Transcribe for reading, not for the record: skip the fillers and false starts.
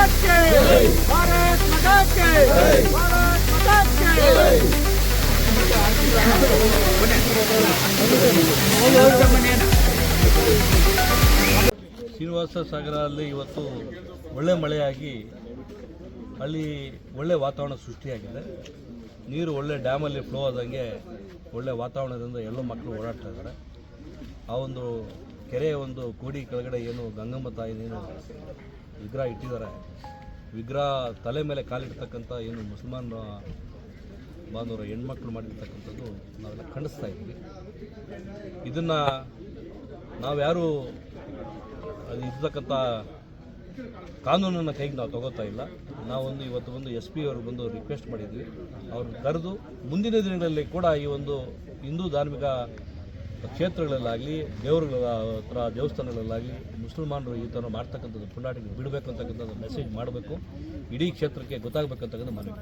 माता के भारत माता के भारत माता के ಶ್ರೀನಿವಾಸ ಸಾಗರಲ್ಲಿ ಇವತ್ತು ಒಳ್ಳೆ ಮಳೆಯಾಗಿ ಅಲ್ಲಿ ಒಳ್ಳೆ ವಾತಾವರಣ ಸೃಷ್ಟಿಯಾಗಿದೆ. ನೀರು ಒಳ್ಳೆ ಡ್ಯಾಮಲ್ಲಿ ಫ್ಲೋ ಆದಂಗೆ ಒಳ್ಳೆ ವಾತಾವರಣದಿಂದ ಎಲ್ಲ ಮಕ್ಕಳು ಓಡಾಡ್ತಾ ಇದ್ದಾರೆ. ಆ ಒಂದು ಕೆರೆಯ ಒಂದು ಕೋಡಿ ಕೆಳಗಡೆ ಏನು ಗಂಗಮ್ಮ ತಾಯಿನೇನು ವಿಗ್ರಹ ಇಟ್ಟಿದ್ದಾರೆ, ವಿಗ್ರಹ ತಲೆ ಮೇಲೆ ಕಾಲಿಡ್ತಕ್ಕಂಥ ಏನು ಮುಸಲ್ಮಾನ್ ಬಾಂಧವರು ಹೆಣ್ಮಕ್ಳು ಮಾಡಿರ್ತಕ್ಕಂಥದ್ದು ನಾವೆಲ್ಲ ಖಂಡಿಸ್ತಾ ಇದ್ದೀವಿ. ಇದನ್ನು ನಾವ್ಯಾರೂ ಅದು ಇರ್ತಕ್ಕಂಥ ಕಾನೂನನ್ನು ಕೈಗೆ ನಾವು ತಗೋತಾ ಇಲ್ಲ. ನಾವೊಂದು ಇವತ್ತು ಒಂದು SP ಅವ್ರಿಗೆ ಬಂದು ರಿಕ್ವೆಸ್ಟ್ ಮಾಡಿದ್ವಿ. ಅವ್ರನ್ನ ಕರೆದು ಮುಂದಿನ ದಿನಗಳಲ್ಲಿ ಕೂಡ ಈ ಒಂದು ಹಿಂದೂ ಧಾರ್ಮಿಕ ಕ್ಷೇತ್ರಗಳಲ್ಲಾಗಲಿ ದೇವರುಗಳ ಹತ್ರ ದೇವಸ್ಥಾನಗಳಲ್ಲಾಗಲಿ ಮುಸಲ್ಮಾನರು ಈ ಥರ ಮಾಡ್ತಕ್ಕಂಥದ್ದು ಪುಂಡಾಟಿಗೆ ಬಿಡಬೇಕು ಅಂತಕ್ಕಂಥದ್ದು ಮೆಸೇಜ್ ಮಾಡಬೇಕು, ಇಡೀ ಕ್ಷೇತ್ರಕ್ಕೆ ಗೊತ್ತಾಗಬೇಕಂತಕ್ಕಂಥ ಮನವಿ.